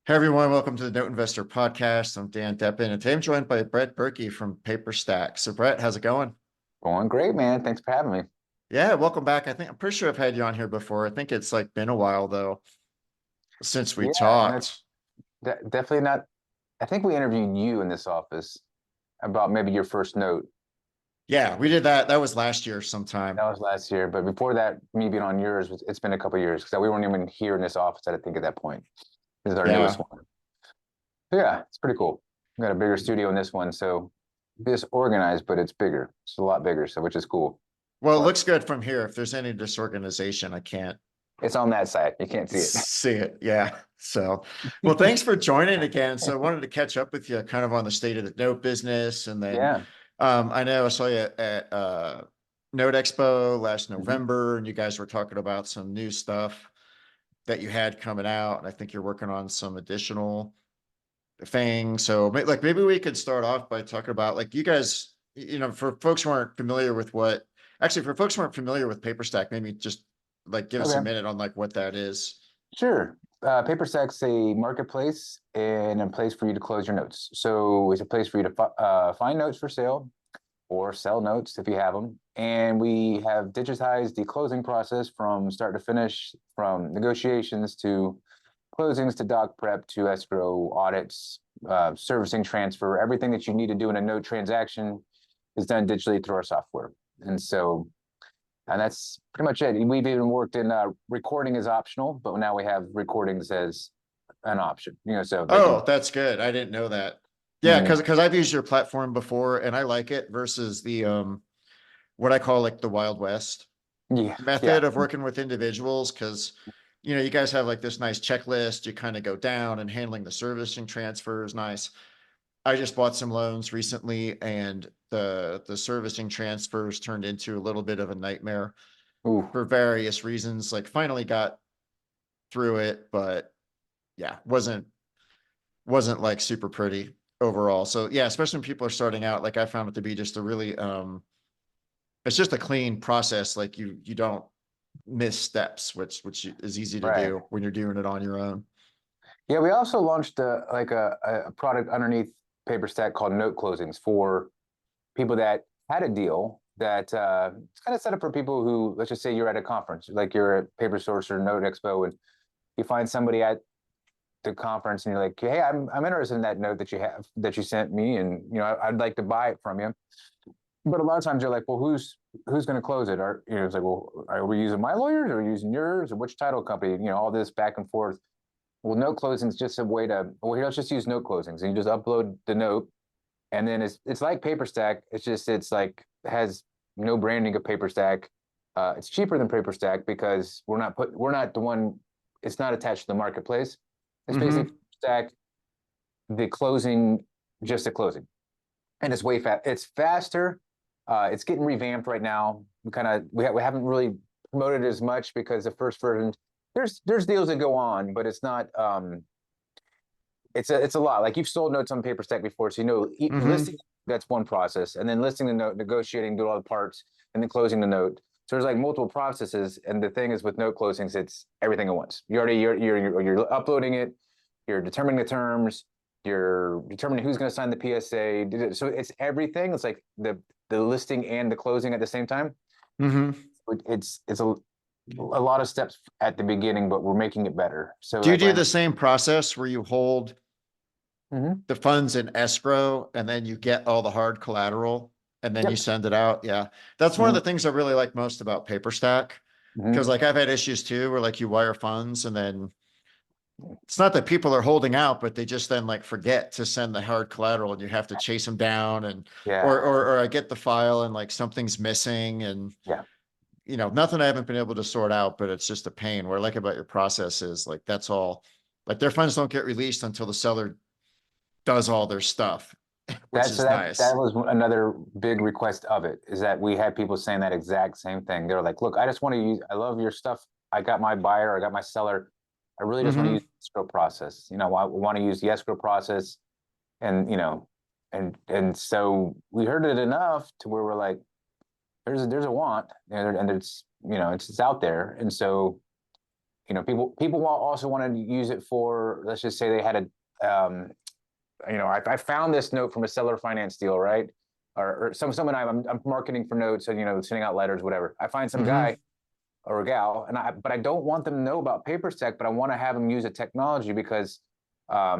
Hey everyone, welcome to the Note Investor Podcast. I'm Dan Deppen, and today I'm joined by Brett Burky from PaperStack. So Brett, how's it going? Going great, man. Thanks for having me. Yeah, welcome back. I'm pretty sure I've had you on here before. I think it's like been a while though since we Yeah, talked. definitely not. I think we interviewed you in this office about maybe your first note. Yeah, we did that. That was last year sometime. That was last year, but before that, me being on yours, it's been a couple of years because we weren't even here in this office. I think at that point. This is our newest Yeah. one. So yeah, it's pretty cool. We got a bigger studio in this one, so it's organized, but it's bigger. It's a lot bigger, so which is cool. Well, it But looks good from here. If there's any disorganization, I can't it's on that side. You can't see it. see it. Yeah. So, well, thanks for joining again. So I wanted to catch up with you kind of on the state of the note business. And then Yeah. I know I saw you at Note Expo last Mhm. November, and you guys were talking about some new stuff that you had coming out. And I think you're working on some additional things. So like maybe we could start off by talking about like you guys, for folks who aren't familiar with for folks who aren't familiar with PaperStack, maybe just like give us a Okay. minute on like what that is. Sure. PaperStack's a marketplace and a place for you to close your notes. So it's a place for you to find notes for sale or sell notes if you have them. And we have digitized the closing process from start to finish, from negotiations to closings to doc prep to escrow audits, servicing transfer. Everything that you need to do in a note transaction is done digitally through our software. And that's pretty much it. We've even worked in recording is optional, but now we have recordings as an option. So they Oh, can. that's good. I didn't know that. Yeah, Mhm. because I've used your platform before and I like it versus the what I call like the Wild West Yeah, yeah, method of working with individuals. Because you guys have like this nice checklist. You kind of go down and handling the servicing transfer is nice. I just bought some loans recently, and the servicing transfers turned into a little bit of a nightmare ooh, for various reasons. Like finally got through it, but yeah, wasn't like super pretty overall. So yeah, especially when people are starting out, like I found it to be just a really it's just a clean process. Like you don't miss steps, which is easy to right. do when you're doing it on your own. Yeah, we also launched a product underneath PaperStack called Note Closings for people that had a deal that it's kind of set up for people who, let's just say you're at a conference, like you're at PaperSource or Note Expo, and you find somebody at the conference and you're like, hey, I'm interested in that note that you sent me, and I'd like to buy it from you. But a lot of times you're like, well, who's going to close it? It's like, well, are we using my lawyers? Are we using yours? Or which title company? All this back and forth. Well, note closing is just a way to, well, here, let's just use note closings. And you just upload the note, and then it's like PaperStack. It's like has no branding of PaperStack. It's cheaper than PaperStack because we're not the one. It's not attached to the marketplace. It's basically Mm-hmm. PaperStack, the closing, just the closing, and it's way fast. It's faster. It's getting revamped right now. We haven't really promoted it as much because the first version, there's deals that go on, but it's not. It's a lot. Like you've sold notes on PaperStack before, so listing, Mm-hmm. that's one process, and then listing the note, negotiating, do all the parts, and then closing the note. So there's like multiple processes, and the thing is with note closings, it's everything at once. You're uploading it, you're determining the terms, you're determining who's going to sign the PSA. So it's everything. It's like the listing and the closing at the same time. Mm-hmm. It's a lot of steps at the beginning, but we're making it better. So Do you like do right the same process where you hold now. the funds in escrow and then you get all the hard collateral and then you Yep. send it out? Yeah. That's one of the Mhm. things I really like most about PaperStack. Because Mhm. like I've had issues too where like you wire funds and then it's not that people are holding out, but they just then like forget to send the hard collateral and you have to chase them down and Yeah. or I get the file and like something's missing and Yeah. nothing I haven't been able to sort out, but it's just a pain. What I like about your process is like that's all like their funds don't get released until the seller does all their stuff, which is That nice. was another big request of it, is that we had people saying that exact same thing. They're like, look, I just want to use, I love your stuff. I got my buyer, I got my seller. I really just want to use Mm-hmm. the escrow process. I want to use the escrow process, and and so we heard it enough to where we're like, there's a want, and it's it's out there, and so People also want to use it for, let's just say they had I found this note from a seller finance deal, right? Or someone I'm marketing for notes and, sending out letters, whatever. I find some Mm-hmm. guy or a gal, but I don't want them to know about PaperStack, but I want to have them use the technology because I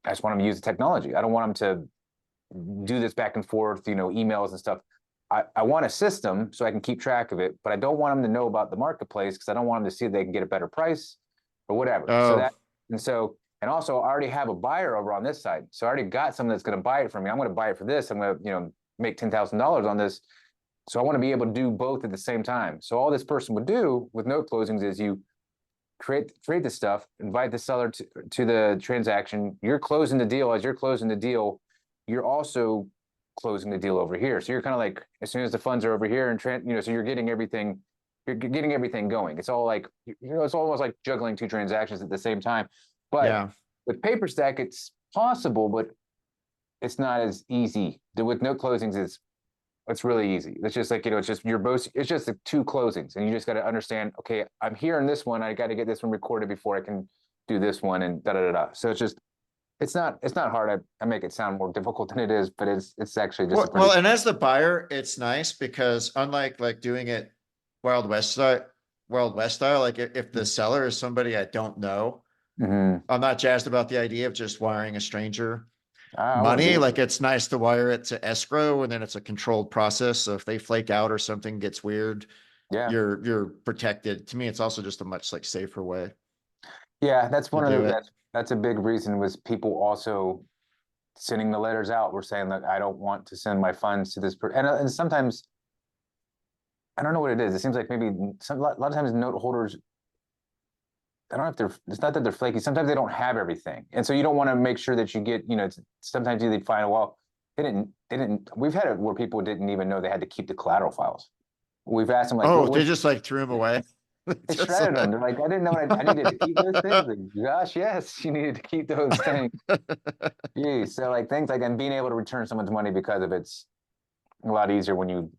just want them to use the technology. I don't want them to do this back and forth, emails and stuff. I want a system so I can keep track of it, but I don't want them to know about the marketplace because I don't want them to see they can get a better price or whatever. Oh, And also I already have a buyer over on this side. So I already got someone that's going to buy it from me. I'm going to buy it for this. I'm going to, make $10,000 on this. So I want to be able to do both at the same time. So all this person would do with note closings is you create the stuff, invite the seller to the transaction. You're closing the deal. As you're closing the deal, you're also closing the deal over here. So you're kind of like, as soon as the funds are over here and so you're getting everything going. It's all like, it's almost like juggling two transactions at the same time. But yeah. with PaperStack, it's possible, but it's not as easy. With note closings, it's really easy. It's just like, it's just it's just the two closings, and you just got to understand, okay, I'm here in this one. I got to get this one recorded before I can do this one, and da da da da. So it's not hard. I make it sound more difficult than it is, but it's actually just Well, and as the buyer, it's nice because unlike like doing it Wild West style, like if the seller is somebody I don't know, Mhm. I'm not jazzed about the idea of just wiring a stranger I wouldn't money. be. Like it's nice to wire it to escrow and then it's a controlled process. So if they flake out or something gets weird, Yeah. you're protected. To me, it's also just a much like safer way Yeah, that's to one of do the it. that's a big reason was people also sending the letters out. We're saying that I don't want to send my funds to this person, and sometimes I don't know what it is. It seems like maybe a lot of times note holders, I don't know if it's not that they're flaky. Sometimes they don't have everything. And so you don't want to make sure that you get, sometimes they find, well, we've had it where people didn't even know they had to keep the collateral files. We've asked them like, Oh, what they just like threw them away. they Just shredded them. like- They're like, I didn't know I needed to keep those things. Like, gosh, yes, you needed to keep those things. Geez. So like things like, and being able to return someone's money because of it's a lot easier when you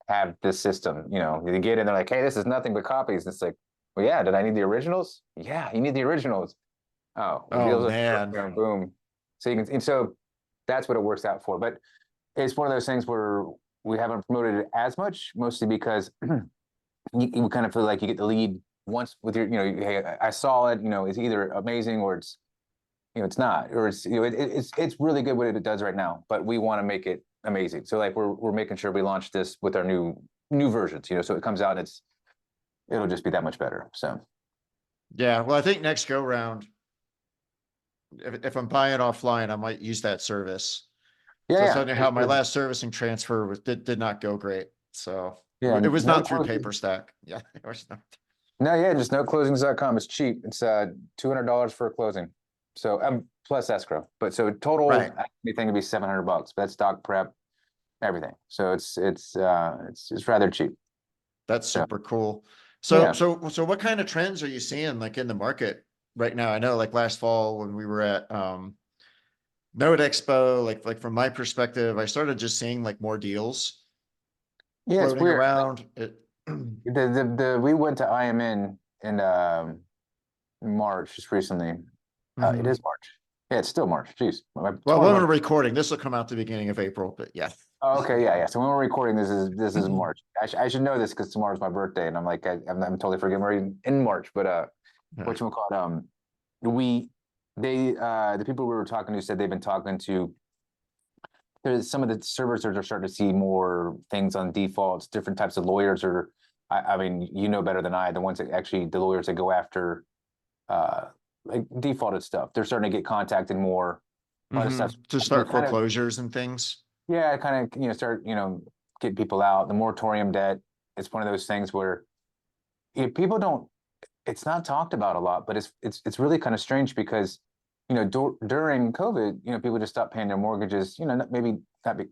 have this system, you get in, they're like, hey, this is nothing but copies. And it's like, well, yeah, did I need the originals? Yeah, you need the originals. Oh, well, Oh deals man. are boom. So and so that's what it works out for. But it's one of those things where we haven't promoted it as much, mostly because you kind of feel like you get the lead once with your, hey, I saw it, it's either amazing or it's not, or it's really good what it does right now, but we want to make it amazing. So like we're making sure we launch this with our new versions, so it comes out and it'll just be that much better. So Yeah. Well, I think next go round, if I'm buying offline, I might use that service. So yeah, telling you how my last servicing transfer did not go great. So yeah, it was no not through closing. PaperStack. Yeah, it was not. No, yeah, just noclosings.com. It's cheap. It's $200 for a closing. So plus escrow. But so total Right. anything to be $700. But that's stock prep, everything. So it's rather cheap. That's So super cool. So yeah. so what kind of trends are you seeing like in the market right now? I know like last fall when we were at Node Expo, like from my perspective, I started just seeing like more deals Yeah, it's floating weird. around. We went to IMN in March just recently. It Mhm. is March. Yeah, it's still March. Jeez. Well, when we're recording, this will come out the beginning of April, but yeah. Oh, okay, yeah, yeah. So when we're recording, this is March. I should know this because tomorrow's my birthday, and I'm like, I'm totally forgetting we're in March. But Yeah. whatchamacallit, we the people we were talking to said they've been talking to, there's some of the servers that are starting to see more things on defaults, different types of lawyers, or I mean, better than I, the ones that actually, the lawyers that go after uh like defaulted stuff. They're starting to get contacted more. A lot of stuff. To We start kind of, foreclosures and things. yeah, kind of, start, getting people out. The moratorium debt, it's one of those things where people don't, it's not talked about a lot, but it's really kind of strange because, during COVID, people just stopped paying their mortgages, maybe not be,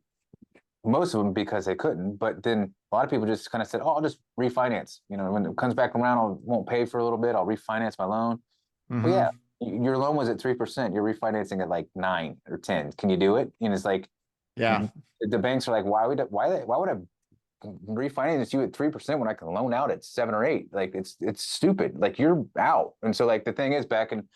most of them because they couldn't, but then a lot of people just kind of said, oh, I'll just refinance. When it comes back around, I won't pay for a little bit. I'll refinance my loan. Well, yeah, Hmm. your loan was at 3%. You're refinancing at like 9 or 10. Can you do it? And it's like Yeah. the banks are like, why would I refinance you at 3% when I can loan out at 7 or 8. Like it's stupid. Like you're out. And so like the thing is, back in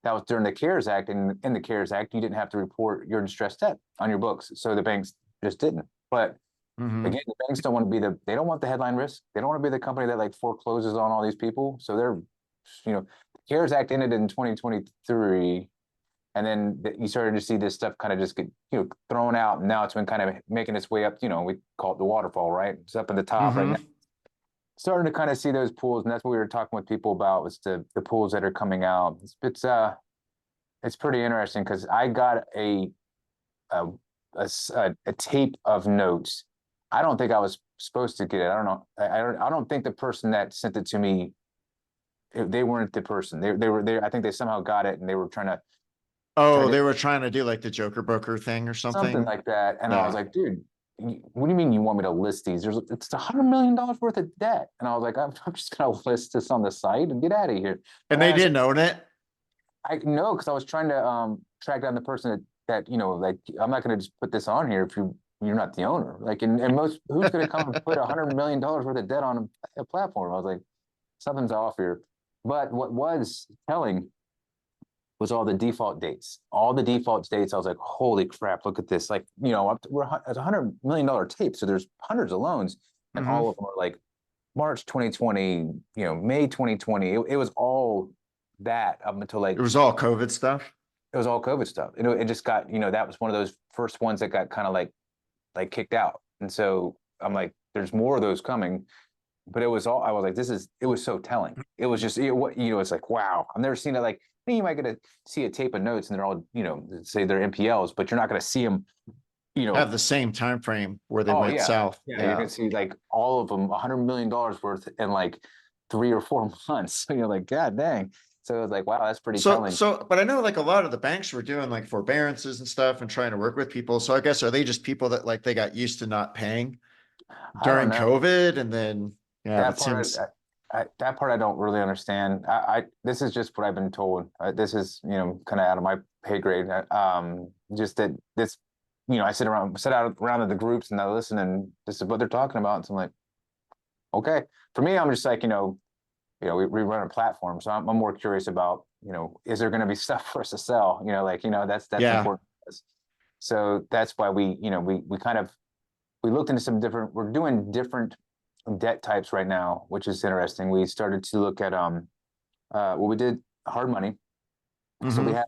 that was during the CARES Act, and in the CARES Act, you didn't have to report your distressed debt on your books. So the banks just didn't. But Mhm. again, the banks don't want to be they don't want the headline risk. They don't want to be the company that like forecloses on all these people. So they're, the CARES Act ended in 2023. And then you started to see this stuff kind of just get, thrown out. And now it's been kind of making its way up, we call it the waterfall, right? It's up at the top right now. Mhm. Starting to kind of see those pools. And that's what we were talking with people about, was the pools that are coming out. It's pretty interesting because I got a, a tape of notes. I don't think I was supposed to get it. I don't know. I don't think the person that sent it to me, they weren't the person. They were there. I think they somehow got it, and they were trying to Oh, they were trying to do like the Joker Broker thing or something something? like that. And I was Yeah. like, dude, what do you mean you want me to list these? It's $100 million worth of debt. And I was like, I'm just going to list this on the site and get out of here. And And they didn't own it? I know, because I was trying to track down the person that like, I'm not going to just put this on here if you're not the owner. Like, and most, who's going to come and put $100 million worth of debt on a platform? I was like, something's off here. But what was telling was all the default dates. All the default dates, I was like, holy crap, look at this. Like, it's a $100 million tape. So there's hundreds of loans, and Mhm. all of them are like March 2020, May 2020. It was all that up until like, It was all COVID stuff? it was all COVID stuff. It just got, that was one of those first ones that got kind of like kicked out. And so I'm like, there's more of those coming. But it was all, I was like, it was so telling. It was just, it's like, wow, I've never seen it. Like, you might get to see a tape of notes and they're all, say they're MPLs, but you're not going to see them, Have the same time frame where they oh went yeah. south. Yeah. You're Yeah. going to see like all of them, $100 million worth in like 3 or 4 months. So you're like, God dang. So it was like, wow, that's pretty telling. But I know like a lot of the banks were doing like forbearances and stuff and trying to work with people. So I guess, are they just people that like they got used to not paying I don't during know. COVID? And then, yeah, That that part, seems, that part I don't really understand. This is just what I've been told. This is, kind of out of my pay grade. Just that this, I sit out around in the groups and I listen, and this is what they're talking about. And so I'm like, okay. For me, I'm just like, we run a platform, so I'm more curious about, is there going to be stuff for us to sell? That's yeah. important. So that's why we kind of, we looked into some different, we're doing different debt types right now, which is interesting. We started to look at we did hard money. So Mhm.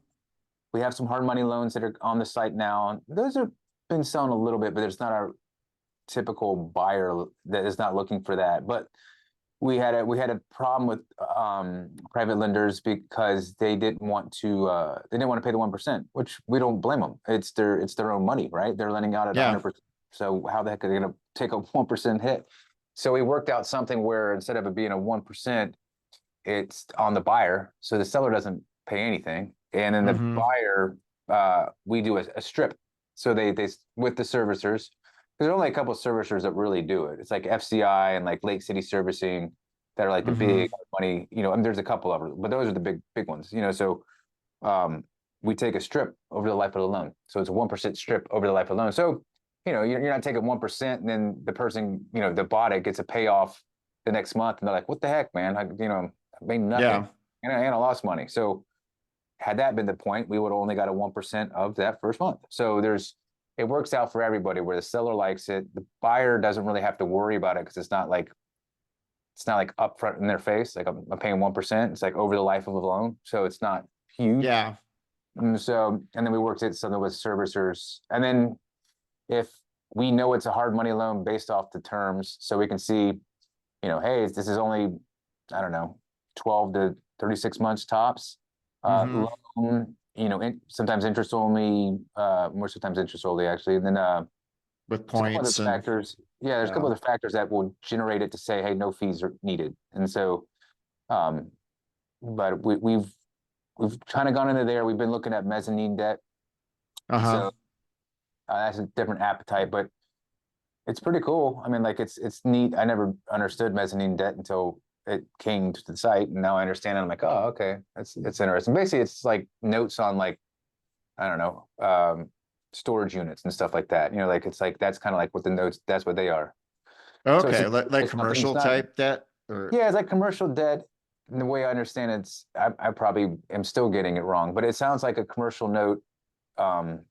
we have some hard money loans that are on the site now. Those have been selling a little bit, but it's not our typical buyer that is not looking for that. But we had a problem with private lenders because they didn't want to pay the 1%, which we don't blame them. It's their own money, right? They're lending out at Yeah. 100%. So how the heck are they going to take a 1% hit? So we worked out something where instead of it being a 1%, it's on the buyer, so the seller doesn't pay anything, and then the Mhm. buyer, we do a strip. So they with the servicers. There's only a couple of servicers that really do it. It's like FCI and like Lake City Servicing that are like the big Mhm. money. And there's a couple of them, but those are the big ones. So um, we take a strip over the life of the loan. So it's a 1% strip over the life of the loan. So you're not taking 1%, and then the person that bought it gets a payoff the next month, and they're like, "What the heck, man? I made nothing, Yeah. and I lost money." So had that been the point, we would have only got a 1% of that first month. So it works out for everybody where the seller likes it. The buyer doesn't really have to worry about it because it's not like upfront in their face. Like I'm paying 1%. It's like over the life of a loan. So it's not huge. Yeah. And then we worked at something with servicers. And then if we know it's a hard money loan based off the terms, so we can see, hey, this is only, I don't know, 12 to 36 months tops. Mhm. Loan, sometimes interest only, more sometimes interest only actually. And then With there's a couple other points and, factors. Yeah, there's a couple yeah. other factors that will generate it to say, hey, no fees are needed. And so, um, but we've kind of gone into there. We've been looking at mezzanine debt. Uh-huh. So that's a different appetite, but it's pretty cool. I mean, like it's neat. I never understood mezzanine debt until it came to the site, and now I understand it. I'm like, oh, okay, it's interesting. Basically, it's like notes on like, I don't know, storage units and stuff like that. Like it's like that's kind of like what the notes. That's what they are. So Okay, like something. It's commercial not. type debt or Yeah, it's like commercial debt. And the way I understand it, I probably am still getting it wrong, but it sounds like a commercial note. Um,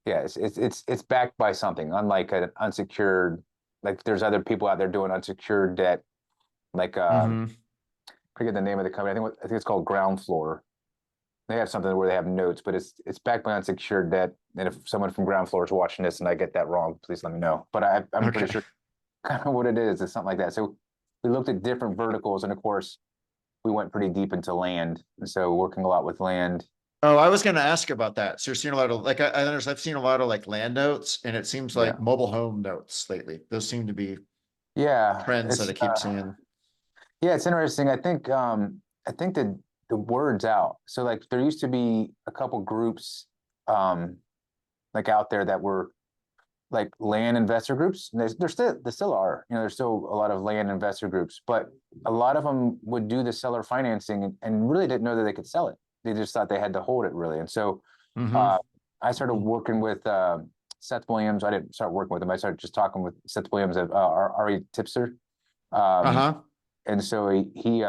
yeah, it's backed by something, unlike an unsecured. Like there's other people out there doing unsecured debt, like Mhm. I forget the name of the company. I think it's called Ground Floor. They have something where they have notes, but it's backed by unsecured debt. And if someone from Ground Floor is watching this and I get that wrong, please let me know. But I'm pretty Okay. sure kind of what it is. It's something like that. So we looked at different verticals, and of course, we went pretty deep into land. And so working a lot with land. Oh, I was gonna ask about that. So you're seeing a lot of like I've seen a lot of like land notes, and it seems Yeah. like mobile home notes lately. Those seem to be Yeah. trends that It's I keep seeing. yeah, it's interesting. I think that the word's out. So like there used to be a couple groups um like out there that were like land investor groups. And there still are, there's still a lot of land investor groups, but a lot of them would do the seller financing and really didn't know that they could sell it. They just thought they had to hold it really. And so Hmm. uh, I started working with Seth Williams. I didn't start working with him. I started just talking with Seth Williams at RE Tipster. Um, Uh-huh. and so he's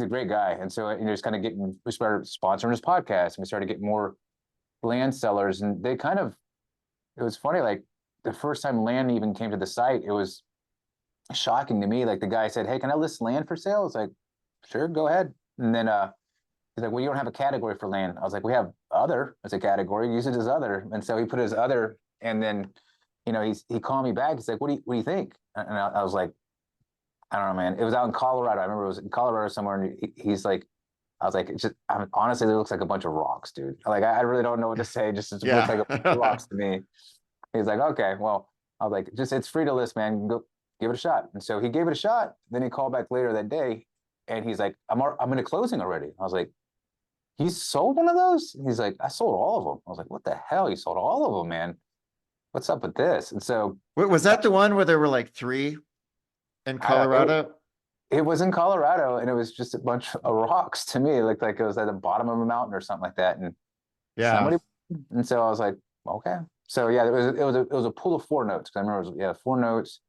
a great guy. And so just kind of we started sponsoring his podcast, and we started getting more land sellers, and it was funny, like the first time land even came to the site, it was shocking to me. Like the guy said, "Hey, can I list land for sale?" I was like, "Sure, go ahead." And then he's like, "Well, you don't have a category for land." I was like, "We have other as a category. Use it as other." And so he put his other, and then he called me back. He's like, what do you think?" And I was like, "I don't know, man." It was out in Colorado. I remember it was in Colorado somewhere, and he's like, I was like, it's just honestly, it looks like a bunch of rocks, dude. Like I really don't know what to say. Just it looks Yeah. like a bunch of rocks to me. He's like, okay, well, I was like, just it's free to list, man. Go give it a shot. And so he gave it a shot. Then he called back later that day, and he's like, I'm in a closing already. I was like, he sold one of those? And he's like, I sold all of them. I was like, what the hell? You sold all of them, man? What's up with this? And so Was that the one where there were like three in I don't. Colorado? It was in Colorado, and it was just a bunch of rocks to me. It looked like it was at the bottom of a mountain or something like that. And Yeah. somebody, and so I was like, okay. So yeah, it was a pool of four notes, because I remember four notes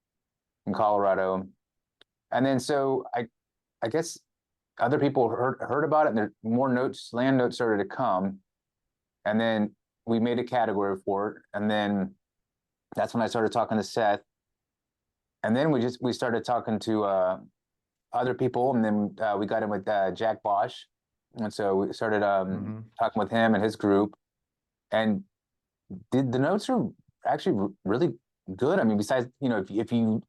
in Colorado. And then so I guess other people heard about it, and there more notes, land notes started to come. And then we made a category for it. And then that's when I started talking to Seth. And then we started talking to other people, and then we got in with Jack Bosch. And so we started Hmm. talking with him and his group. And the notes are actually really good. I mean, besides, if you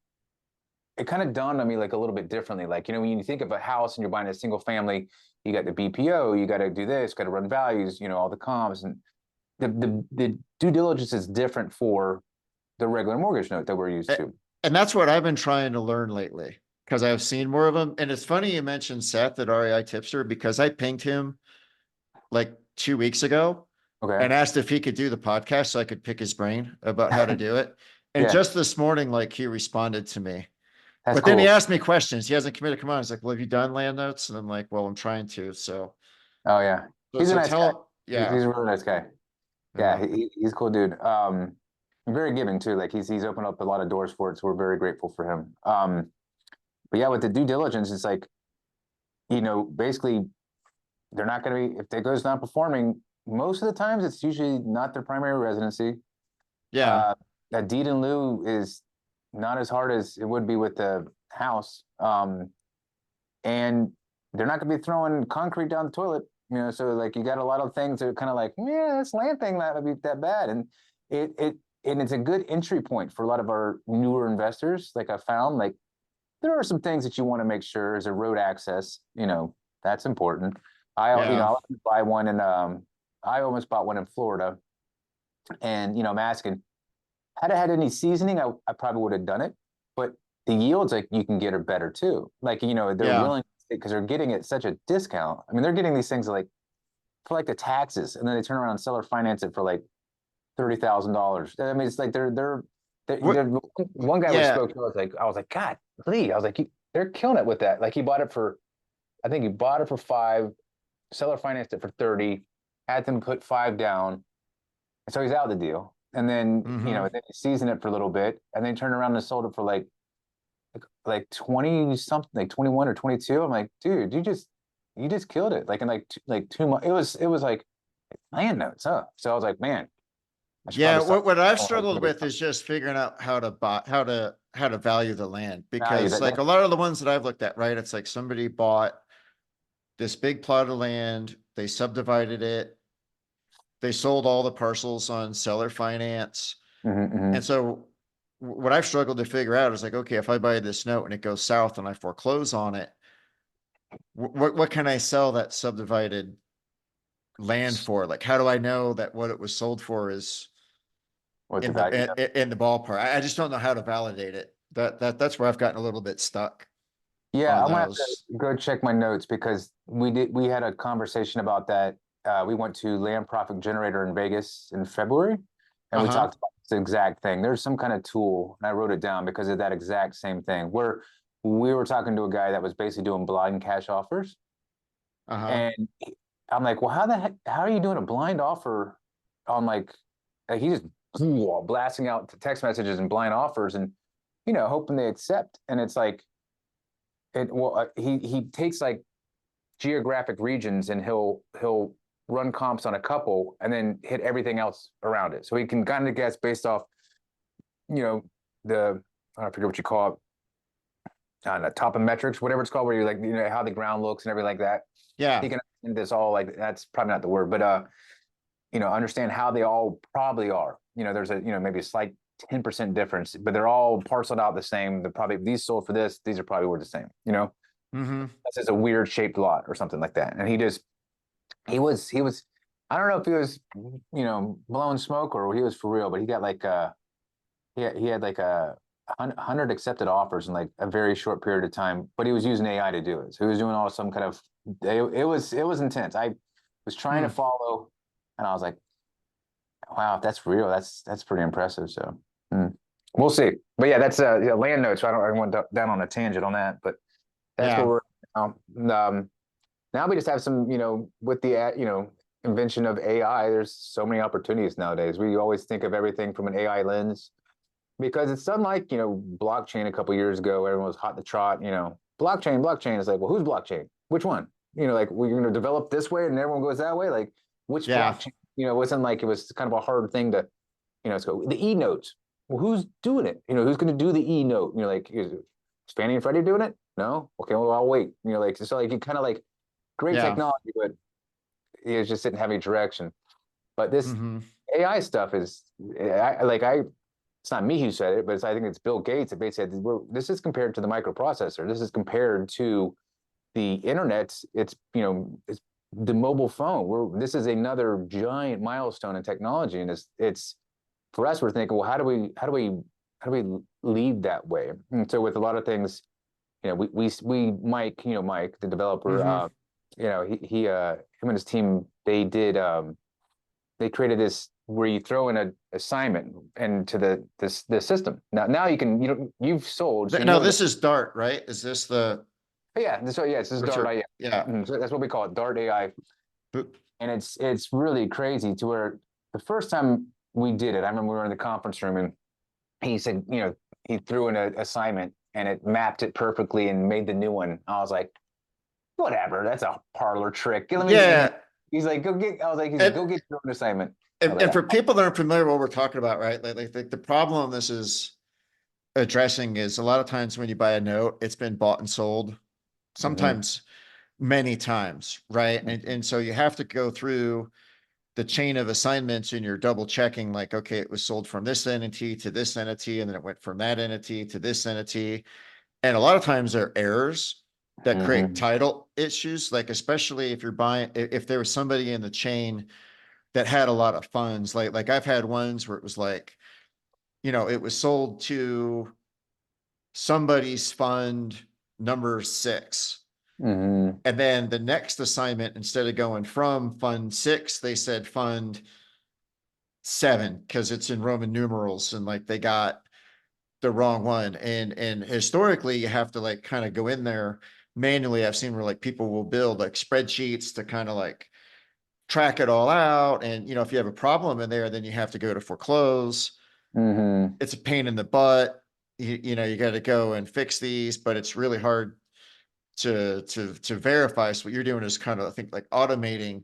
it kind of dawned on me like a little bit differently. Like, when you think of a house and you're buying a single family, you got the BPO, you got to do this, got to run values, all the comps, and the due diligence is different for the regular mortgage note that we're used to. And that's what I've been trying to learn lately because I've seen more of them. And it's funny you mentioned Seth at REI Tipster because I pinged him like 2 weeks ago Okay. and asked if he could do the podcast so I could pick his brain about how to do it. And Yeah, just this morning, like he responded to me. that's But then he cool. asked me questions. He hasn't committed. Come on. He's like, well, have you done land notes? And I'm like, well, I'm trying to. Oh yeah, So, he's a so nice guy. tell, yeah, He's a really nice guy. Yeah, yeah. he's a cool dude. Very giving too. Like he's opened up a lot of doors for it, so we're very grateful for him. But yeah, with the due diligence, it's like, basically they're not going to be, if it goes non-performing, most of the times it's usually not their primary residency. Yeah. Uh, a deed in lieu is not as hard as it would be with the house. And they're not going to be throwing concrete down the toilet, so like you got a lot of things that are kind of like, yeah, this land thing not going to be that bad. And it's a good entry point for a lot of our newer investors. Like I found, like there are some things that you want to make sure is a road access, that's important. Yeah. I buy one in, I almost bought one in Florida, and, I'm asking, had I had any seasoning, I probably would have done it, but the yields like you can get are better too. Like, they're Yeah. willing, because they're getting it such a discount. I mean, they're getting these things like for like the taxes, and then they turn around and seller finance it for like $30,000. I mean, it's like What? one guy we Yeah. spoke to, I was like, God, Lee, I was like, they're killing it with that. Like I think he bought it for 5, seller financed it for 30, had them put 5 down. And so he's out of the deal. and then Mm-hmm. then they season it for a little bit, and then turn around and sold it for like 20 something, like 21 or 22. I'm like, dude, you just killed it. Like in like 2 months. It was like land notes, huh? So I was like, man, I should Yeah, probably start. what I've Oh, it's struggled gonna be with is just figuring out how to buy, how to value the land, value because that. like a lot of the ones that I've looked at, right? It's like somebody bought this big plot of land, they subdivided it, they sold all the parcels on seller finance. And Hmm. so what I've struggled to figure out is like, okay, if I buy this note and it goes south and I foreclose on it, what can I sell that subdivided land for? Like, how do I know that what it was sold for is What the value? in the ballpark? I just don't know how to validate it. That's where I've gotten a little bit stuck Yeah, on I'm gonna have to those. go check my notes because we had a conversation about that. We went to Land Profit Generator in Vegas in February, and we Uh-huh. talked about this exact thing. There's some kind of tool, and I wrote it down because of that exact same thing. Where we were talking to a guy that was basically doing blind cash offers, Uh-huh. and I'm like, well, how are you doing a blind offer on like he just blasting out text messages and blind offers and hoping they accept, and it's like he takes like geographic regions and he'll run comps on a couple and then hit everything else around it. So he can kind of guess based off, you know, the I forget what you call it, on the top of metrics, whatever it's called, where you're like, how the ground looks and everything like that. He Yeah. can understand this all like that's probably not the word, but understand how they all probably are. There's a maybe a slight 10% difference, but they're all parceled out the same. They're probably these sold for this, these are probably worth the same. Mm-hmm. That's just a weird shaped lot or something like that. And he was I don't know if he was blowing smoke or he was for real, but he got like he had like 100 accepted offers in like a very short period of time, but he was using AI to do it. So he was doing all some kind of it was intense. I was trying to Hmm. follow, and I was like, wow, if that's real, that's pretty impressive. So hmm. We'll see. But yeah, that's land notes. So I went down on a tangent on that, but that's where Yeah. we're now we just have some, with the invention of AI, there's so many opportunities nowadays. We always think of everything from an AI lens because it's unlike, blockchain a couple years ago. Everyone was hot to trot, blockchain is like, well, who's blockchain? Which one? Like we're going to develop this way and everyone goes that way. Like which Yeah. blockchain? It wasn't like it was kind of a hard thing to, let's go the e notes. Well, who's doing it? Who's going to do the e note? Like, is Fannie and Freddie doing it? No. Okay, well, I'll wait. Like so, like you kind of like great Yeah. technology, but it just didn't have any direction. But this Mm-hmm. AI stuff is, it's not me who said it, but I think it's Bill Gates that basically said, this is compared to the microprocessor. This is compared to the internet. It's the mobile phone. This is another giant milestone in technology, and it's for us. We're thinking, well, how do we lead that way? And so with a lot of things, Mike, Mike, the developer, Mm-hmm. him and his team, they created this where you throw in an assignment into the system. Now you can, you've sold, so No, this is Dart, right? Is this the yeah, so yeah, this is what's Dart your AI. yeah. So that's what we call it, Dart AI, Boop. and it's really crazy to where the first time we did it, I remember we were in the conference room and he said, he threw in an assignment and it mapped it perfectly and made the new one. I was like, whatever, that's a parlor trick. Let me. And Yeah. he's like, go get. I was like, he's like, And, go get your own assignment. I was and like, for people that aren't familiar with what we're talking about, right? Like the problem this is addressing is a lot of times when you buy a note, it's been bought and sold, mm-hmm, sometimes many times, right? And so you have to go through the chain of assignments and you're double checking like, okay, it was sold from this entity to this entity, and then it went from that entity to this entity. And a lot of times there are errors that create mm-hmm, title issues, like especially if you're buying, if there was somebody in the chain that had a lot of funds, like I've had ones where it was like, it was sold to somebody's fund number 6. mm-hmm, And then the next assignment, instead of going from fund 6, they said fund 7 because it's in Roman numerals and like they got the wrong one. And historically, you have to like kind of go in there manually. I've seen where like people will build like spreadsheets to kind of like track it all out. And, if you have a problem in there, then you have to go to foreclose. Mm-hmm. It's a pain in the butt. You got to go and fix these, but it's really hard to verify. So what you're doing is kind of, I think, like automating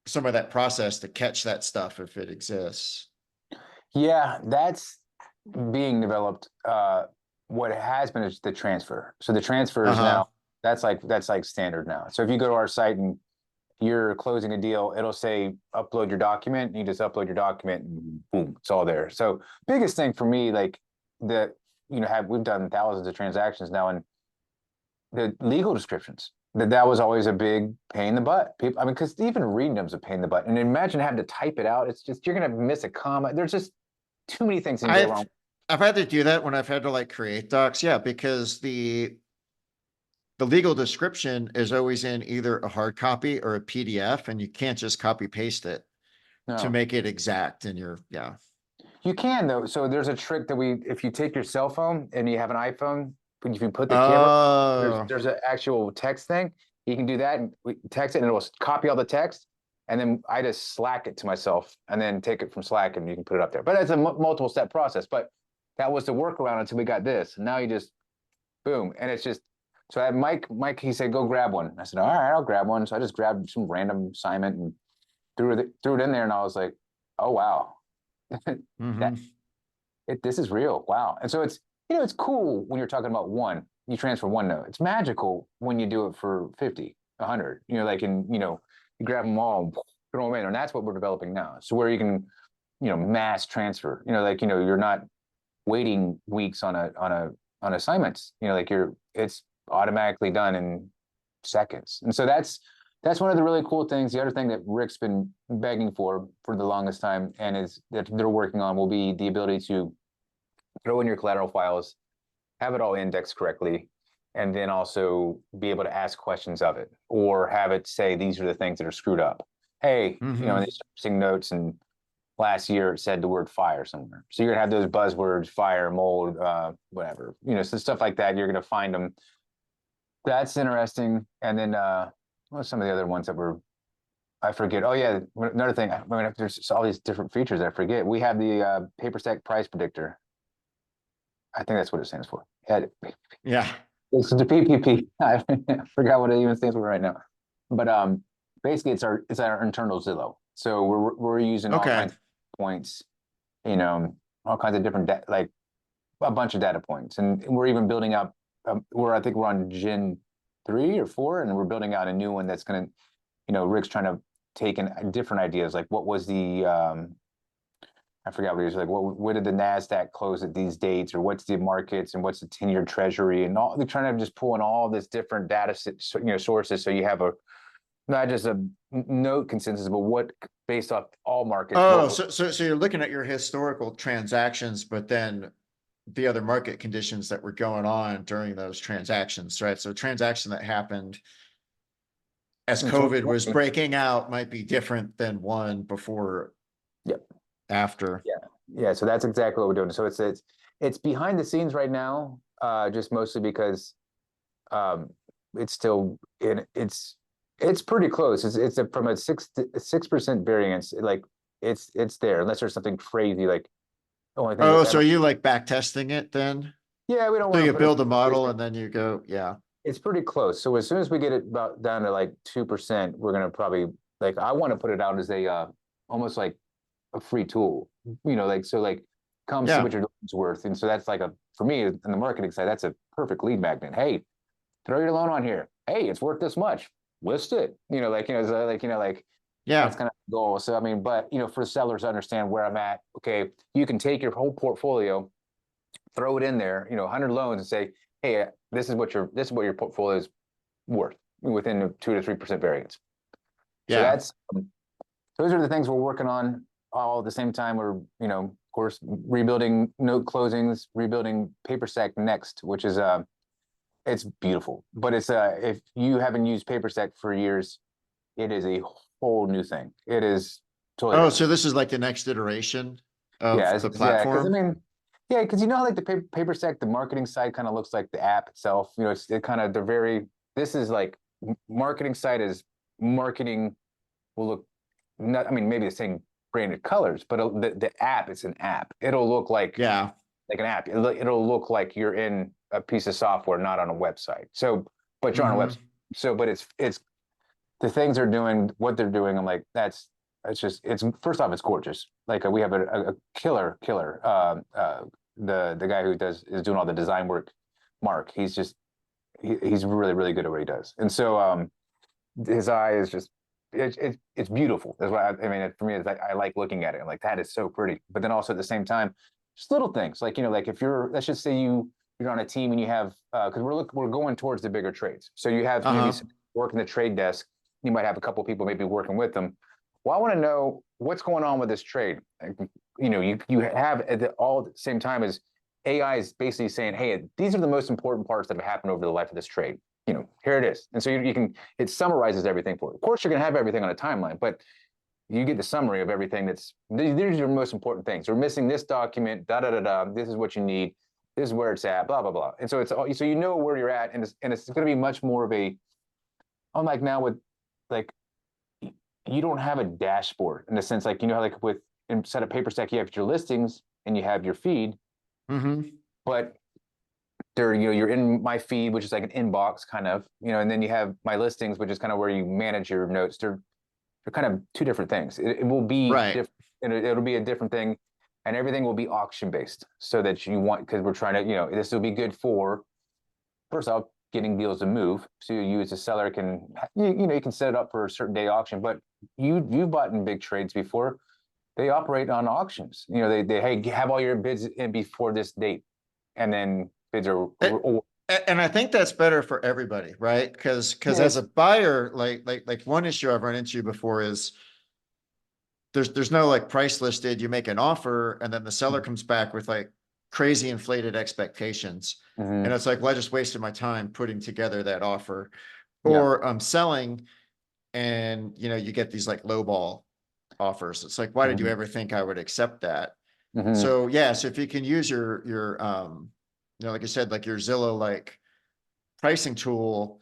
some of that process to catch that stuff if it exists. Yeah, that's being developed. What has been is the transfer. So the transfer is Uh-huh. now that's like standard now. So if you go to our site and you're closing a deal, it'll say upload your document. And you just upload your document, and boom, it's all there. So biggest thing for me, like that, we've done thousands of transactions now, and the legal descriptions. That was always a big pain in the butt. People, I mean, because even reading them's a pain in the butt. And imagine having to type it out. It's just you're gonna miss a comma. There's just too many things can go I've wrong. I've had to do that when I've had to like create docs. Yeah, because the legal description is always in either a hard copy or a PDF, and you can't just copy paste it to No, make it exact. And yeah. you can though. So there's a trick that if you take your cell phone and you have an iPhone, if you put the camera, Oh, there's an actual text thing. You can do that and we text it, and it will copy all the text. And then I just Slack it to myself, and then take it from Slack, and you can put it up there. But it's a multiple step process. But that was the workaround until we got this. And now you just boom, and it's just. So I had Mike, he said, go grab one. I said, all right, I'll grab one. So I just grabbed some random assignment and threw it in there, and I was like, oh wow, that mm-hmm. this is real. Wow. And so it's cool when you're talking about one, you transfer one note. It's magical when you do it for 50, 100, like, you grab them all and throw them in. And that's what we're developing now. So where you can, mass transfer, you're not waiting weeks on assignments, it's automatically done in seconds. And so that's one of the really cool things. The other thing that Rick's been begging for the longest time, and is that they're working on, will be the ability to throw in your collateral files, have it all indexed correctly, and then also be able to ask questions of it, or have it say, these are the things that are screwed up. Hey, Mm-hmm. in these servicing notes, and last year it said the word fire somewhere. So you're gonna have those buzzwords, fire, mold, whatever, so stuff like that. You're gonna find them. That's interesting. And then what are some of the other ones that I forget. Oh yeah, another thing. I mean, there's all these different features I forget. We have the paper stack price predictor. I think that's what it stands for. Yeah, Yeah. it's the PPP. I forgot what it even stands for right now. But basically, it's our internal Zillow. So we're using all Okay. kinds of points, all kinds of different like a bunch of data points, and we're even building up. I think we're on Gen 3 or 4, and we're building out a new one that's going to, Rick's trying to take in different ideas, like what was the I forgot what he was like. What did the Nasdaq close at these dates, or what's the markets, and what's the 10-year Treasury, and all. They're trying to just pull in all this different data, sources, so you have not just a note consensus, but what based off all markets. Oh, What so you're looking at your historical transactions, but then the other market conditions that were going on during those transactions, right? So a transaction that happened as in COVID was 2020. breaking out might be different than one before, Yep. after. Yeah. Yeah. So that's exactly what we're doing. So it's behind the scenes right now, just mostly because um, it's still it's pretty close. It's from a 6% variance. Like it's there, unless there's something crazy. Like the only thing Oh, that I so don't. you like back testing it then? Yeah, we don't So want you to put build a model a. and then you go, yeah. It's pretty close. So as soon as we get it about down to like 2%, we're gonna probably, like, I want to put it out as a almost like a free tool. Like come see Yeah. what your loan's worth. And so that's like for me in the marketing side, that's a perfect lead magnet. Hey, throw your loan on here. Hey, it's worth this much. List it. Yeah. That's kind of the goal. So I mean, but for sellers to understand where I'm at, okay, you can take your whole portfolio, throw it in there, 100 loans, and say, hey, this is what your portfolio is worth within a 2 to 3% variance. So Yeah. those are the things we're working on all at the same time. We're, of course, rebuilding note closings, rebuilding PaperStack Next, which is it's beautiful. But it's if you haven't used PaperStack for years, it is a whole new thing. It is totally Oh, different. so this is like the next iteration of Yeah, the yeah, because I platform? mean, yeah, because how like the PaperStack, the marketing side kind of looks like the app itself. It kind of they're very. This is like marketing side is marketing will look not, I mean, maybe the same branded colors, but the app, it's an app. It'll look Yeah. like an app. It'll look like you're in a piece of software, not on a website. So, but you're on a website. So, but it's the things they're doing, what they're doing. I'm like, it's just, it's first off, it's gorgeous. Like we have a killer, the guy who is doing all the design work, Mark. He's just, he's really, really good at what he does. And so, his eye is just, it's beautiful. That's why I mean, for me, it's like, I like looking at it. I'm like, that is so pretty. But then also at the same time, just little things like, like if let's just say you're on a team and you have, because we're going towards the bigger trades. So you have maybe some work in the trade desk. You might have a couple of people maybe working with them. Well, I want to know what's going on with this trade. You have all at the same time as AI is basically saying, hey, these are the most important parts that have happened over the life of this trade. Here it is. And so it summarizes everything for you. Of course, you're going to have everything on a timeline, but you get the summary of everything. These are your most important things. We're missing this document, this is what you need. This is where it's at, blah, blah, blah. And so it's all, so where you're at, and it's going to be much more of a, unlike now with like, you don't have a dashboard in the sense like, how like instead of PaperStack, you have your listings and you have your feed, but you're in my feed, which is like an inbox kind of, and then you have my listings, which is kind of where you manage your notes. They're kind of two different things. It will be different, and it'll be a different thing, and everything will be auction based, so that because we're trying to, this will be good for, first off, getting deals to move. So you as a seller can, you can set it up for a certain day auction, but you've bought in big trades before. They operate on auctions. They hey, have all your bids in before this date, and then bids are. And I think that's better for everybody, right? Because as a buyer, like one issue I've run into before is there's no like price listed. You make an offer, and then the seller comes back with like crazy inflated expectations, and it's like, well, I just wasted my time putting together that offer, or I'm selling, and you get these like lowball offers. It's like, why did you ever think I would accept that? So so if you can use your like I said, like your Zillow like pricing tool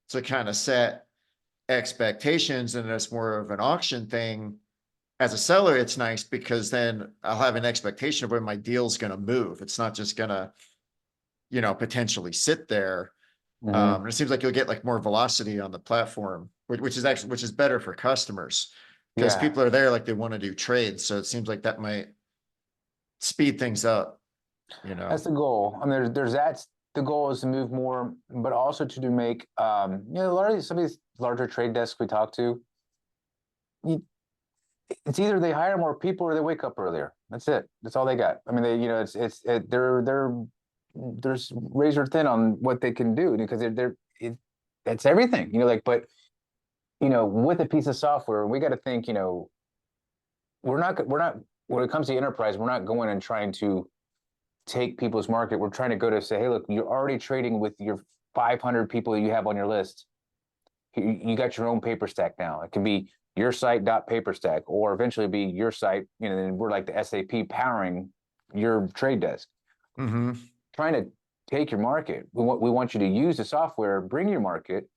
to kind of set expectations, and it's more of an auction thing. As a seller, it's nice because then I'll have an expectation of when my deal's going to move. It's not just going to, potentially sit there. It seems like you'll get like more velocity on the platform, which is better for customers, because people are there, like they want to do trades. So it seems like that might speed things up. That's the goal. I mean, there's that. The goal is to move more, but also to make, largely some of these larger trade desks we talk to, it's either they hire more people or they wake up earlier. That's it. That's all they got. I mean, they're razor thin on what they can do, because that's everything, but with a piece of software, we got to think, we're not, when it comes to enterprise, we're not going and trying to take people's market. We're trying to go to say, hey, look, you're already trading with your 500 people you have on your list. You got your own paper stack now. It can be your site.paperstack, or eventually be your site, and we're like the SAP powering your trade desk. Trying to take your market. We want you to use the software, bring your market.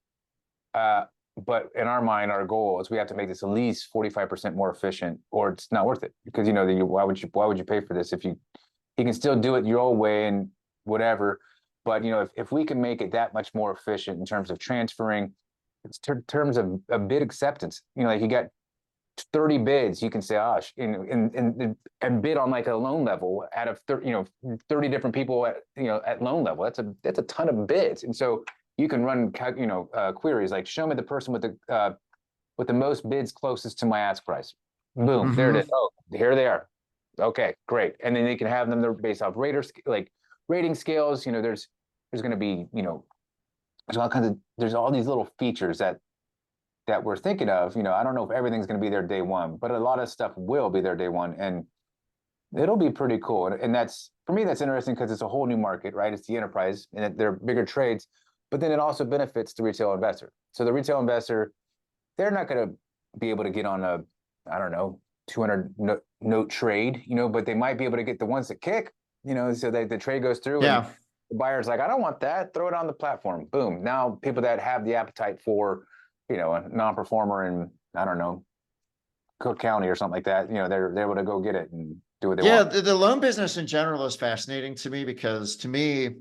But in our mind, our goal is we have to make this at least 45% more efficient, or it's not worth it. Because why would you pay for this if you can still do it your old way and whatever. But if we can make it that much more efficient in terms of transferring, in terms of a bid acceptance, like you got 30 bids, you can say, and bid on like a loan level out of 30 different people at loan level. That's a ton of bids, and so you can run queries like, show me the person with the most bids closest to my ask price. Boom, there it is. Oh, here they are. Okay, great. And then they can have them. They're based off rating scales. There's going to be there's all these little features that we're thinking of. I don't know if everything's going to be there day one, but a lot of stuff will be there day one, and it'll be pretty cool. And that's, for me, that's interesting because it's a whole new market, right? It's the enterprise, and they're bigger trades, but then it also benefits the retail investor. So the retail investor, they're not going to be able to get on a, I don't know, 200 note trade, but they might be able to get the ones that kick, so that the trade goes through. And the buyer's like, I don't want that. Throw it on the platform. Boom. Now people that have the appetite for, a non-performer in, I don't know, Cook County or something like that. You know, they're able to go get it and do what they Yeah, want. the loan business in general is fascinating to me because to me,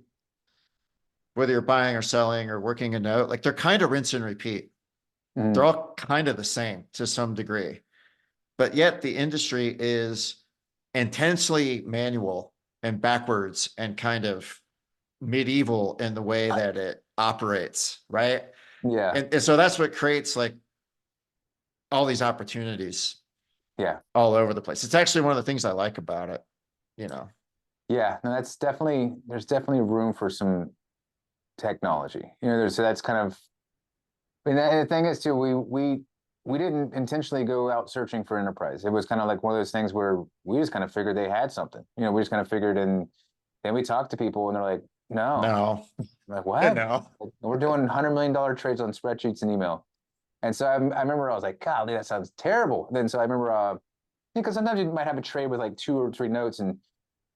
whether you're buying or selling or working a note, like they're kind of rinse and repeat. They're Mhm. all kind of the same to some degree, but yet the industry is intensely manual and backwards and kind of medieval in the way that it operates, right? Yeah, And so that's what creates like all these opportunities yeah, all over the place. It's actually one of the things I like about it, you know. yeah. No, there's definitely room for some technology. You know, there's that's kind of. I mean, the thing is too, we didn't intentionally go out searching for enterprise. It was kind of like one of those things where we just kind of figured they had something. You know, we just kind of figured, and then we talked to people, and they're like, "No." No, I'm like, what? no. We're doing $100 million trades on spreadsheets and email. And so I remember I was like, golly, that sounds terrible. Then so I remember, because sometimes you might have a trade with like 2 or 3 notes and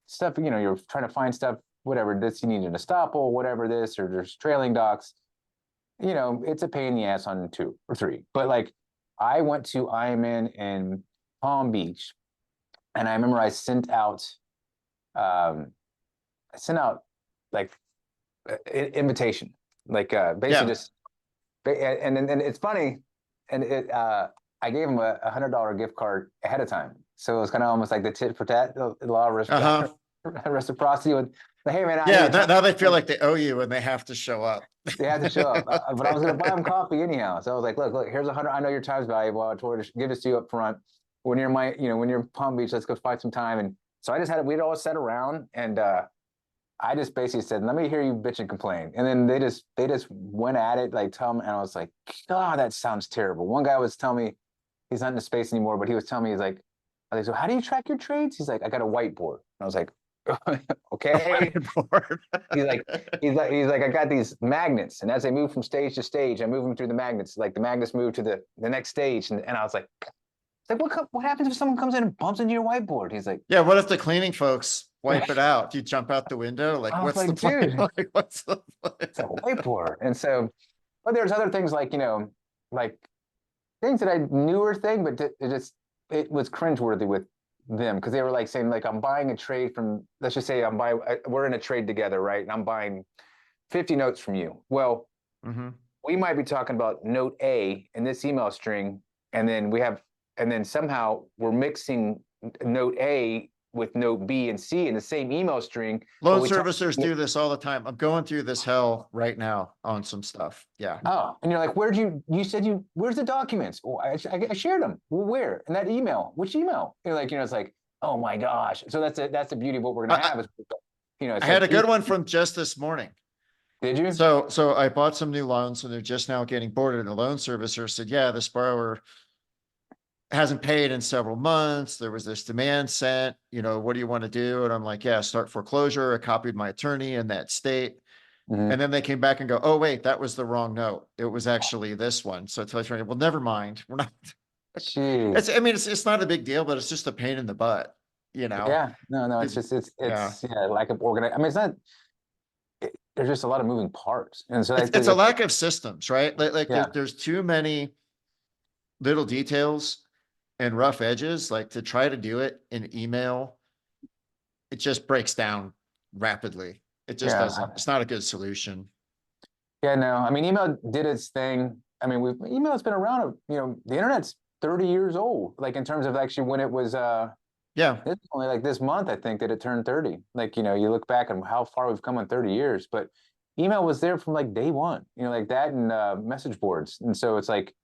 stuff. You know, you're trying to find stuff, whatever this you need an estoppel, whatever this, or there's trailing docs. You know, it's a pain in the ass on 2 or 3. But like, I went to IMN in Palm Beach, and I remember um, I sent out like invitation, like basically Yeah. just, and it's funny, and I gave him a $100 gift card ahead of time, so it was kind of almost like the tit for tat, the law of Uh-huh. reciprocity. With, hey man, I Yeah, need to now they feel talk. like they owe you and they have to show up. They had to show up, but I was going to buy them coffee anyhow. So I was like, look, here's 100. I know your time's valuable. I told her to give this to you up front. When you're when you're in Palm Beach, let's go find some time. And so I just had we'd all sat around, and I just basically said, let me hear you bitch and complain. And then they just went at it, like tell them, and I was like, God, that sounds terrible. One guy was telling me he's not in the space anymore, but he was telling me, he's like, I was like, so how do you track your trades? He's like, I got a whiteboard. And I was like, okay. Whiteboard. He's like, I got these magnets, and as they move from stage to stage, I move them through the magnets. Like the magnets move to the next stage, and I was like, what happens if someone comes in and bumps into your whiteboard? He's like, Yeah, what if the cleaning folks wipe it out? Do you jump out the window? Like, I was what's the like, plan? dude, Like, what's the it's a plan? whiteboard. And so, but there's other things like, like things that I knew were thing, but it was cringeworthy with them, because they were like saying, like, I'm buying a trade from, let's just say we're in a trade together, right? And I'm buying 50 notes from you. Well, Mm-hmm. we might be talking about note A in this email string, and then somehow we're mixing note A with note B and C in the same email string, but Loan we talk. servicers do this all the time. I'm going through this hell right now on some stuff. Yeah. Oh, and you're like, where's the documents? Oh, I shared them. Well, where? In that email. Which email? You're like, it's like, oh my gosh. So that's the beauty of what we're going to I, have is, I it's had like, a good one from just this morning. did you? So I bought some new loans and they're just now getting boarded. And the loan servicer said, yeah, this borrower hasn't paid in several months. There was this demand sent, what do you want to do? And I'm like, yeah, start foreclosure. I copied my attorney in that state. Mhm. And then they came back and go, oh, wait, that was the wrong note. It was actually this one. So I tell you, well, never mind. We're not, Jeez. it's not a big deal, but it's just a pain in the butt, Yeah. No, it's 'cause- just, yeah, yeah, lack of organize. I mean, it's not, there's just a lot of moving parts. And so it's a lack of systems, right? Like yeah. there's too many little details and rough edges, like to try to do it in email, it just breaks down rapidly. It just Yeah. doesn't, it's not a good solution. Yeah, no. I mean, email did its thing. I mean, email's been around, the internet's 30 years old, like in terms of actually when it was Yeah. it's only like this month, I think, that it turned 30. Like, you look back on how far we've come in 30 years, but email was there from like day one, like that, and message boards. And so it's like,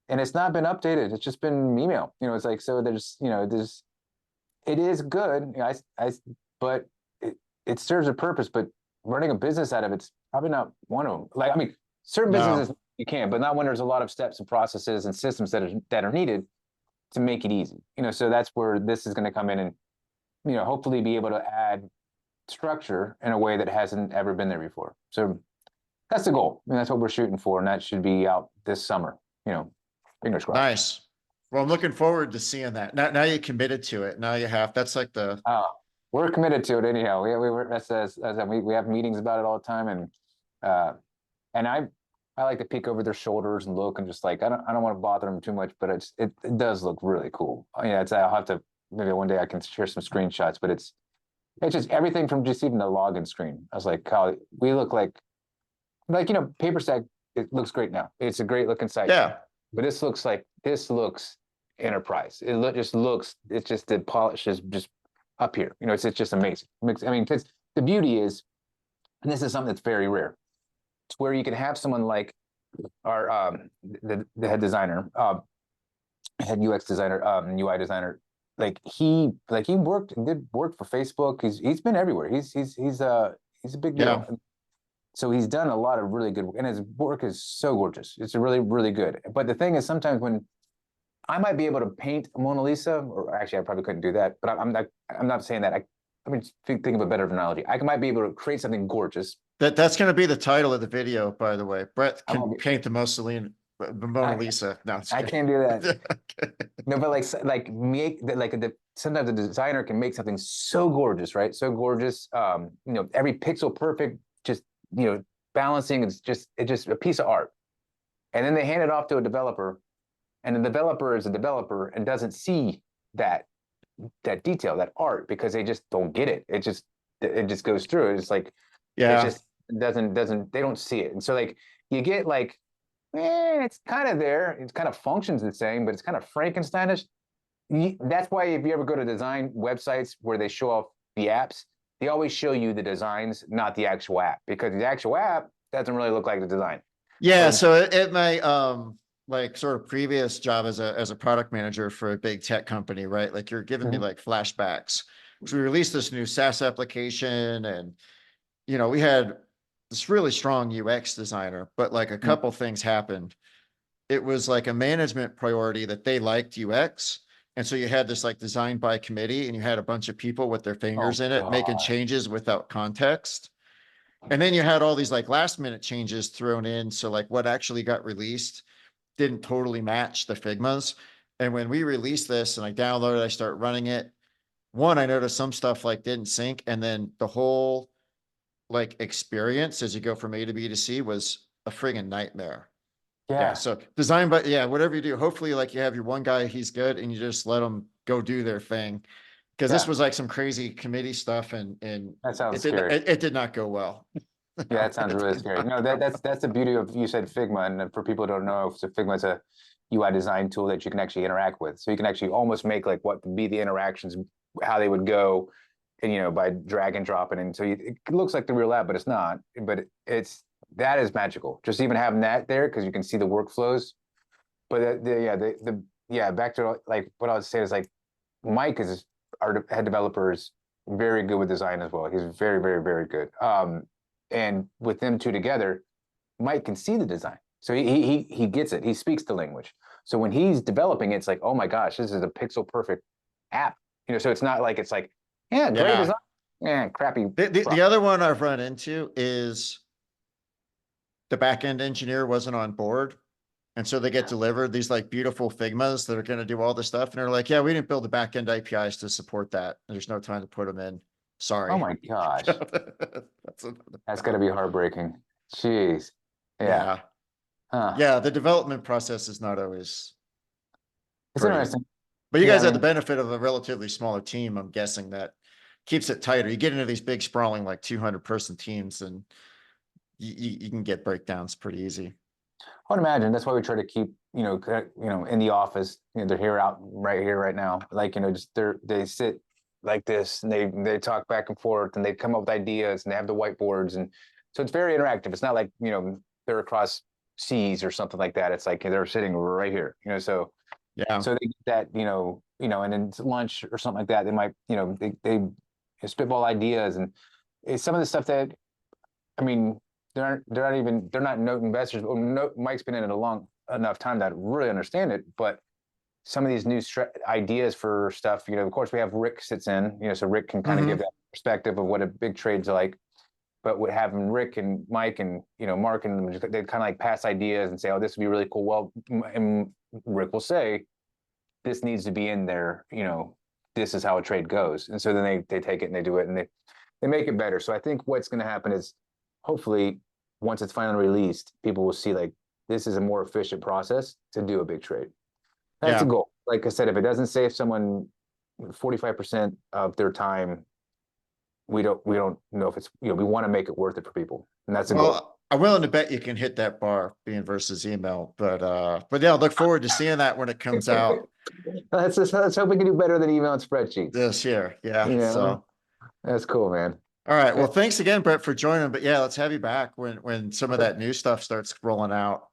and it's not been updated. It's just been email. It's like, so it is good. But it serves a purpose, but running a business out of it's probably not one of them. Like, I mean, certain No. businesses you can, but not when there's a lot of steps and processes and systems that are needed to make it easy. So that's where this is going to come in and, hopefully be able to add structure in a way that hasn't ever been there before. So that's the goal. I mean, that's what we're shooting for, and that should be out this summer. Fingers crossed. Nice. Well, I'm looking forward to seeing that. Now you committed to it. Now you have, that's like the, We're committed to it anyhow. We have meetings about it all the time, and I I like to peek over their shoulders and look and just like, I don't want to bother them too much, but it does look really cool. Yeah, I'll have to, maybe one day I can share some screenshots, but it's just everything from just even the login screen. I was like, Kyle, we look like, PaperStack, it looks great now. It's a great looking site, Yeah. but this looks enterprise. It's just the polish is just up here. It's just amazing. I mean, because the beauty is, and this is something that's very rare. It's where you can have someone like our the head designer, head UX designer, UI designer. He did work for Facebook. He's been everywhere. He's a big Yeah. deal. So he's done a lot of really good work, and his work is so gorgeous. It's really, really good. But the thing is, sometimes when I might be able to paint a Mona Lisa, or actually, I probably couldn't do that. But I'm not saying that. I mean, think of a better analogy. I might be able to create something gorgeous. That's going to be the title of the video, by the way. Brett can Be, paint the Mona Lisa. No, I can't do that. No, but sometimes the designer can make something so gorgeous, right? So gorgeous. Every pixel perfect, just balancing. It's just a piece of art. And then they hand it off to a developer, and the developer is a developer and doesn't see that detail, that art, because they just don't get it. It just goes through. It's like, yeah, it just doesn't they don't see it. And so like you get like, it's kind of there. It kind of functions the same, but it's kind of Frankensteinish. That's why if you ever go to design websites where they show off the apps, they always show you the designs, not the actual app, because the actual app doesn't really look like the design. yeah. So it may like sort of previous job as a product manager for a big tech company, right? Like you're giving me like flashbacks. So we released this new SaaS application, and we had this really strong UX designer, but like a couple things happened. It was like a management priority that they liked UX. And so you had this like design by committee, and you had a bunch of people with their fingers in it making changes without context. And then you had all these like last minute changes thrown in. So like what actually got released didn't totally match the Figmas. And when we released this and I downloaded, I start running it. One, I noticed some stuff like didn't sync. And then the whole like experience as you go from A to B to C was a friggin' nightmare. Yeah. So design, but yeah, whatever you do, hopefully like you have your one guy, he's good, and you just let them go do their thing. Because this was like some crazy committee stuff, and that sounds scary. It did not go well. Yeah, that sounds really scary. No, that's the beauty of, you said Figma, and for people who don't know, so Figma is a UI design tool that you can actually interact with. So you can actually almost make like what would be the interactions, how they would go, and by drag and dropping. And so it looks like the real app, but it's not. But that is magical. Just even having that there, because you can see the workflows. But back to like what I was saying is like Mike is our head developer, is very good with design as well. He's very, very, very good. And with them two together, Mike can see the design. So he gets it. He speaks the language. So when he's developing it, it's like, oh my gosh, this is a pixel perfect app. So it's not like, it's like, yeah, great design. Yeah, crappy. The other one I've run into is the backend engineer wasn't on board. And so they get delivered these like beautiful Figmas that are going to do all the stuff. And they're like, yeah, we didn't build the backend APIs to support that. There's no time to put them in. Sorry. Oh my gosh. That's got to be heartbreaking. Jeez. Yeah. Yeah. The development process is not always. It's interesting. But you guys have the benefit of a relatively smaller team. I'm guessing that keeps it tighter. You get into these big sprawling, like 200-person teams, and you can get breakdowns pretty easy. I would imagine that's why we try to keep, in the office, they're right here, right now. Like, just they sit like this, and they talk back and forth, and they come up with ideas, and they have the whiteboards. And so it's very interactive. It's not like, they're across seas or something like that. It's like they're sitting right here, so yeah. So they get that, and then lunch or something like that, they might, they spitball ideas. And it's some of the stuff that, I mean, they're not note investors. Mike's been in it a long enough time that I really understand it. But some of these new ideas for stuff, of course, we have Rick sits in, so Rick can kind of give that perspective of what a big trade's like. But with having Rick and Mike and Mark, and they kind of like pass ideas and say, "Oh, this would be really cool." Well, and Rick will say, "This needs to be in there." This is how a trade goes. And so then they take it and they do it, and they make it better. So I think what's going to happen is, hopefully, once it's finally released, people will see like this is a more efficient process to do a big trade. That's the Yeah. goal. Like I said, if it doesn't save someone 45% of their time, we don't know if it's, we want to make it worth it for people. And that's the goal. Well, I'm willing to bet you can hit that bar being versus email, but yeah, look forward to seeing that when it comes out Let's hope we can do better than email and spreadsheets. this year. Yeah. You know, So, that's cool, man. all right. Well, thanks again, Brett, for joining. But yeah, let's have you back when some of that new stuff starts rolling out,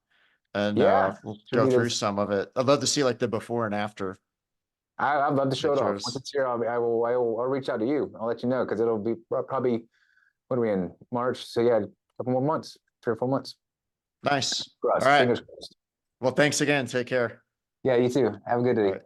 and Yeah, we'll should go be through this. some of it. I'd love to see like the before and after I'd love to show it off. Once pictures. it's here, I'll reach out to you. I'll let you know because it'll be probably, what are we in, March? So yeah, a couple more months, 3 or 4 months. Nice. For All us, right. fingers crossed. Well, thanks again. Take care. Yeah, you too. Have a good day. All right.